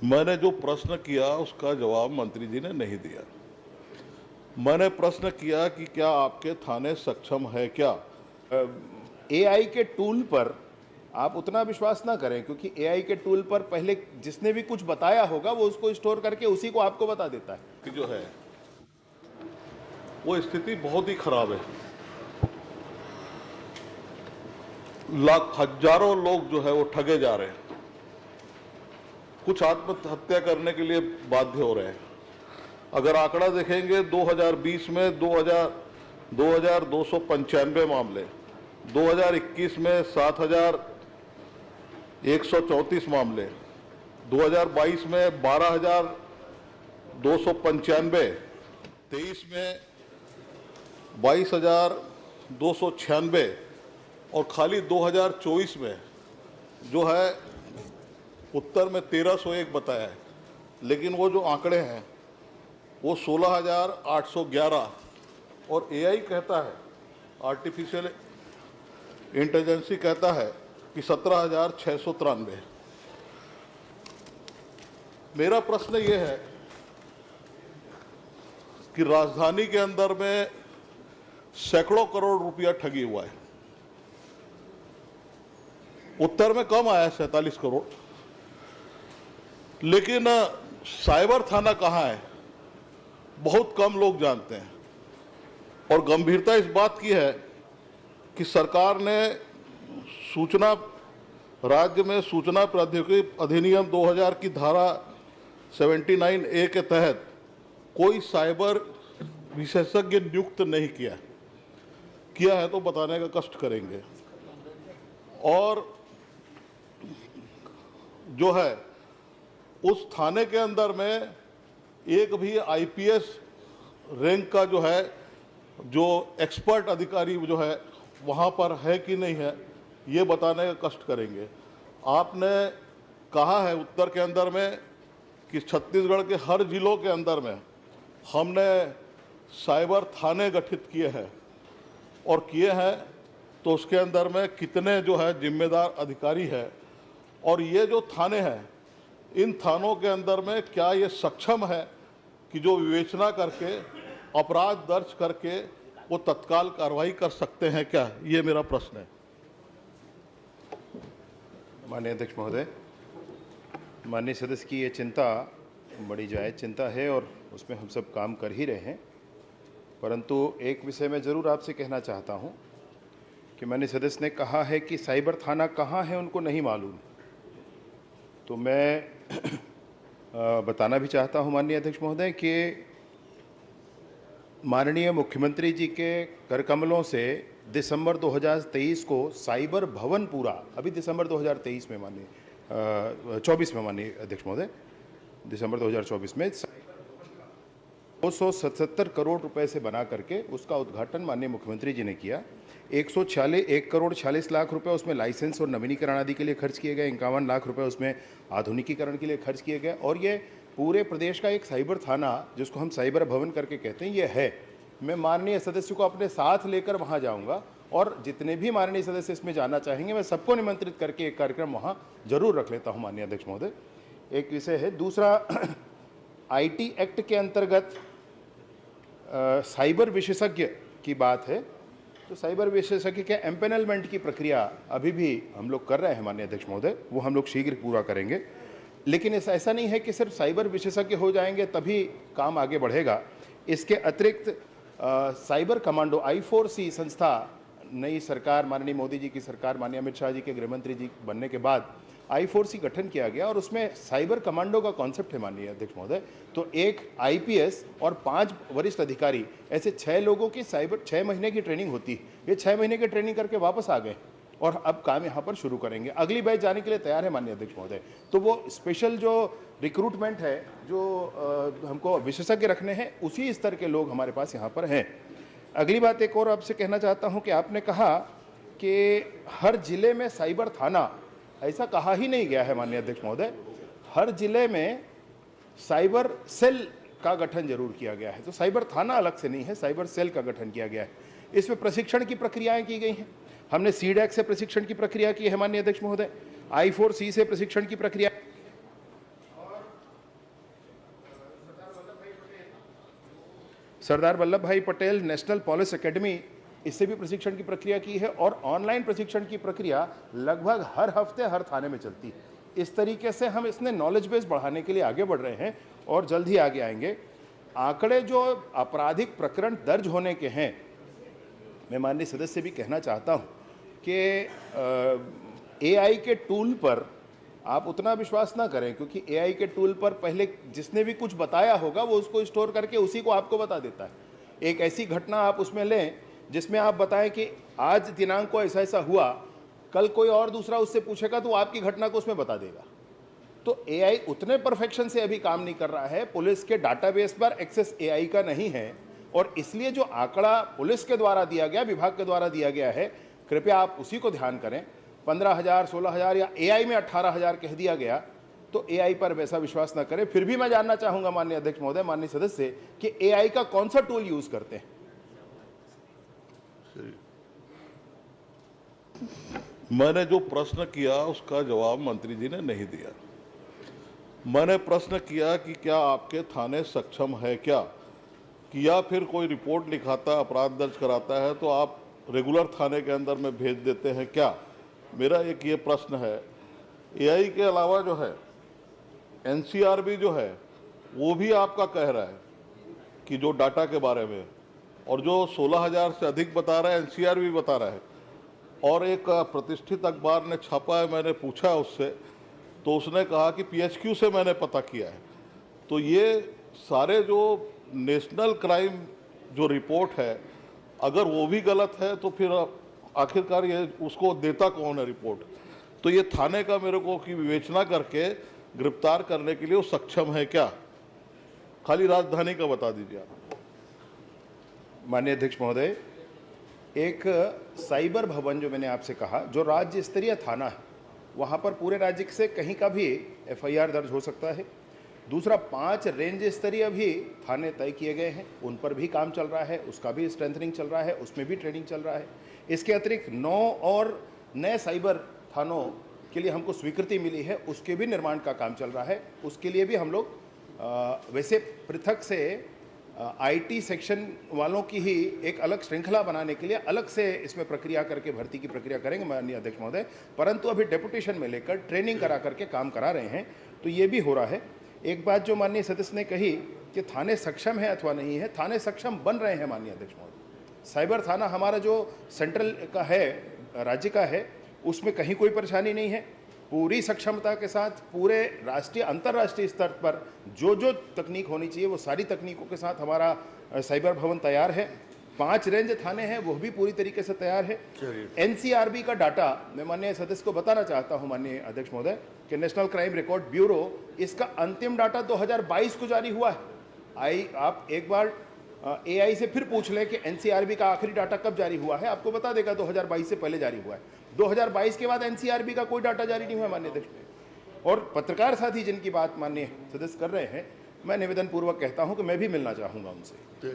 मैंने जो प्रश्न किया उसका जवाब मंत्री जी ने नहीं दिया। मैंने प्रश्न किया कि क्या आपके थाने सक्षम है क्या? एआई के टूल पर आप उतना विश्वास ना करें, क्योंकि एआई के टूल पर पहले जिसने भी कुछ बताया होगा वो उसको स्टोर करके उसी को आपको बता देता है। कि जो है वो स्थिति बहुत ही खराब है। हजारों लोग जो है वो ठगे जा रहे हैं, कुछ आत्महत्या करने के लिए बाध्य हो रहे हैं। अगर आंकड़ा देखेंगे 2020 में 2295 मामले, 2021 में 7134 मामले, 2022 में 12295, 23 में 22,296 और खाली 2024 में जो है उत्तर में 1301 बताया है। लेकिन वो जो आंकड़े हैं वो 16,811 और एआई कहता है, आर्टिफिशियल इंटेलिजेंसी कहता है कि 17,693। मेरा प्रश्न ये है कि राजधानी के अंदर में सैकड़ों करोड़ रुपया ठगी हुआ है, उत्तर में कम आया 47 करोड़। लेकिन साइबर थाना कहाँ है बहुत कम लोग जानते हैं। और गंभीरता इस बात की है कि सरकार ने राज्य में सूचना प्रौद्योगिकी अधिनियम 2000 की धारा 79A के तहत कोई साइबर विशेषज्ञ नियुक्त नहीं किया है तो बताने का कष्ट करेंगे। और जो है उस थाने के अंदर में एक भी आईपीएस रैंक का जो है जो एक्सपर्ट अधिकारी जो है वहाँ पर है कि नहीं है ये बताने का कष्ट करेंगे। आपने कहा है उत्तर के अंदर में कि छत्तीसगढ़ के हर जिलों के अंदर में हमने साइबर थाने गठित किए हैं और किए हैं, तो उसके अंदर में कितने जो है जिम्मेदार अधिकारी है और ये जो थाने हैं इन थानों के अंदर में क्या ये सक्षम है कि जो विवेचना करके अपराध दर्ज करके वो तत्काल कार्रवाई कर सकते हैं क्या? ये मेरा प्रश्न है। माननीय अध्यक्ष महोदय, माननीय सदस्य की ये चिंता बड़ी जायज़ चिंता है और उसमें हम सब काम कर ही रहे हैं। परंतु एक विषय मैं ज़रूर आपसे कहना चाहता हूं कि माननीय सदस्य ने कहा है कि साइबर थाना कहाँ है उनको नहीं मालूम। तो मैं बताना भी चाहता हूं माननीय अध्यक्ष महोदय कि माननीय मुख्यमंत्री जी के कर कमलों से दिसंबर 2023 को साइबर भवन पूरा, अभी दिसंबर 2023 में माननीय 24 में माननीय अध्यक्ष महोदय, दिसंबर 2024 में 277 करोड़ रुपए से बना करके उसका उद्घाटन माननीय मुख्यमंत्री जी ने किया। 1 करोड़ 46 लाख रुपए उसमें लाइसेंस और नवीनीकरण आदि के लिए खर्च किए गए, 51 लाख रुपए उसमें आधुनिकीकरण के लिए खर्च किए गए। और ये पूरे प्रदेश का एक साइबर थाना जिसको हम साइबर भवन करके कहते हैं ये है। मैं माननीय सदस्य को अपने साथ लेकर वहाँ जाऊँगा और जितने भी माननीय सदस्य इसमें जाना चाहेंगे मैं सबको निमंत्रित करके एक कार्यक्रम वहाँ जरूर रख लेता हूँ माननीय अध्यक्ष महोदय। एक विषय है। दूसरा, IT एक्ट के अंतर्गत साइबर विशेषज्ञ की बात है, तो साइबर विशेषज्ञ के एम्पेनलमेंट की प्रक्रिया अभी भी हम लोग कर रहे हैं माननीय अध्यक्ष महोदय, वो हम लोग शीघ्र पूरा करेंगे। लेकिन ऐसा नहीं है कि सिर्फ साइबर विशेषज्ञ हो जाएंगे तभी काम आगे बढ़ेगा। इसके अतिरिक्त साइबर कमांडो I4C संस्था नई सरकार, माननीय मोदी जी की सरकार, माननीय अमित शाह जी के गृहमंत्री जी बनने के बाद I4C गठन किया गया और उसमें साइबर कमांडो का कॉन्सेप्ट है माननीय अध्यक्ष महोदय। तो एक IPS और 5 वरिष्ठ अधिकारी, ऐसे 6 लोगों की साइबर 6 महीने की ट्रेनिंग होती है। ये 6 महीने की ट्रेनिंग करके वापस आ गए और अब काम यहाँ पर शुरू करेंगे। अगली बैच जाने के लिए तैयार है माननीय अध्यक्ष महोदय। तो वो स्पेशल जो रिक्रूटमेंट है, जो हमको विशेषज्ञ रखने हैं, उसी स्तर के लोग हमारे पास यहाँ पर हैं। अगली बात एक और आपसे कहना चाहता हूँ कि आपने कहा कि हर जिले में साइबर थाना, ऐसा कहा ही नहीं गया है माननीय अध्यक्ष महोदय। हर जिले में साइबर सेल का गठन जरूर किया गया है। तो साइबर थाना अलग से नहीं है, साइबर सेल का गठन किया गया है। इसमें प्रशिक्षण की प्रक्रियाएं की गई हैं। हमने CDAC से प्रशिक्षण की प्रक्रिया की है माननीय अध्यक्ष महोदय, I4C से प्रशिक्षण की प्रक्रिया, सरदार वल्लभ भाई पटेल नेशनल पुलिस एकेडमी, इससे भी प्रशिक्षण की प्रक्रिया की है और ऑनलाइन प्रशिक्षण की प्रक्रिया लगभग हर हफ्ते हर थाने में चलती है। इस तरीके से हम इसमें नॉलेज बेस बढ़ाने के लिए आगे बढ़ रहे हैं और जल्द ही आगे आएंगे। आंकड़े जो आपराधिक प्रकरण दर्ज होने के हैं, मैं माननीय सदस्य से भी कहना चाहता हूं कि एआई के टूल पर आप उतना विश्वास ना करें, क्योंकि एआई के टूल पर पहले जिसने भी कुछ बताया होगा वो उसको स्टोर करके उसी को आपको बता देता है। एक ऐसी घटना आप उसमें लें जिसमें आप बताएं कि आज दिनांक को ऐसा ऐसा हुआ, कल कोई और दूसरा उससे पूछेगा तो आपकी घटना को उसमें बता देगा। तो एआई उतने परफेक्शन से अभी काम नहीं कर रहा है, पुलिस के डाटाबेस पर एक्सेस एआई का नहीं है, और इसलिए जो आंकड़ा पुलिस के द्वारा दिया गया, विभाग के द्वारा दिया गया है, कृपया आप उसी को ध्यान करें। 15,000, 16,000 या एआई में 18,000 कह दिया गया, तो एआई पर वैसा विश्वास ना करें। फिर भी मैं जानना चाहूंगा माननीय अध्यक्ष महोदय, माननीय सदस्य, कि एआई का कौन सा टूल यूज करते हैं? मैंने जो प्रश्न किया उसका जवाब मंत्री जी ने नहीं दिया। मैंने प्रश्न किया कि क्या आपके थाने सक्षम है क्या, कि या फिर कोई रिपोर्ट लिखाता, अपराध दर्ज कराता है तो आप रेगुलर थाने के अंदर में भेज देते हैं क्या? मेरा एक ये प्रश्न है। एआई के अलावा जो है एनसीआरबी जो है वो भी आपका कह रहा है कि जो डाटा के बारे में, और जो 16,000 से अधिक बता रहा है एनसीआरबी बता रहा है। और एक प्रतिष्ठित अखबार ने छापा है, मैंने पूछा उससे तो उसने कहा कि पीएचक्यू से मैंने पता किया है। तो ये सारे जो नेशनल क्राइम जो रिपोर्ट है, अगर वो भी गलत है तो फिर आखिरकार ये उसको देता कौन है रिपोर्ट? तो ये थाने का मेरे को की विवेचना करके गिरफ्तार करने के लिए वो सक्षम है क्या? खाली राजधानी का बता दीजिए आप। माननीय अध्यक्ष महोदय, एक साइबर भवन जो मैंने आपसे कहा, जो राज्य स्तरीय थाना है, वहाँ पर पूरे राज्य से कहीं का भी एफआईआर दर्ज हो सकता है। दूसरा, 5 रेंज स्तरीय भी थाने तय किए गए हैं, उन पर भी काम चल रहा है, उसका भी स्ट्रेंथनिंग चल रहा है, उसमें भी ट्रेनिंग चल रहा है। इसके अतिरिक्त 9 और नए साइबर थानों के लिए हमको स्वीकृति मिली है, उसके भी निर्माण का काम चल रहा है। उसके लिए भी हम लोग वैसे पृथक से आईटी सेक्शन वालों की ही एक अलग श्रृंखला बनाने के लिए अलग से इसमें प्रक्रिया करके भर्ती की प्रक्रिया करेंगे माननीय अध्यक्ष महोदय, परंतु अभी डेपुटेशन में लेकर ट्रेनिंग करा करके काम करा रहे हैं, तो ये भी हो रहा है। एक बात जो माननीय सदस्य ने कही कि थाने सक्षम है अथवा नहीं है, थाने सक्षम बन रहे हैं माननीय अध्यक्ष महोदय। साइबर थाना हमारा जो सेंट्रल का है, राज्य का है, उसमें कहीं कोई परेशानी नहीं है। पूरी सक्षमता के साथ पूरे राष्ट्रीय अंतर्राष्ट्रीय स्तर पर जो जो तकनीक होनी चाहिए वो सारी तकनीकों के साथ हमारा साइबर भवन तैयार है। 5 रेंज थाने हैं, वो भी पूरी तरीके से तैयार है। एनसीआरबी का डाटा मैं माननीय सदस्य को बताना चाहता हूं माननीय अध्यक्ष महोदय कि नेशनल क्राइम रिकॉर्ड ब्यूरो, इसका अंतिम डाटा 2022 को जारी हुआ है। आप एक बार एआई से फिर पूछ लें कि एनसीआरबी का आखिरी डाटा कब जारी हुआ है, आपको बता देगा 2022 से पहले जारी हुआ है। 2022 के बाद एनसीआरबी का कोई डाटा जारी नहीं हुआ माननीय अध्यक्ष। और पत्रकार साथी जिनकी बात माननीय सदस्य कर रहे हैं, मैं निवेदन पूर्वक कहता हूं कि मैं भी मिलना चाहूंगा उनसे।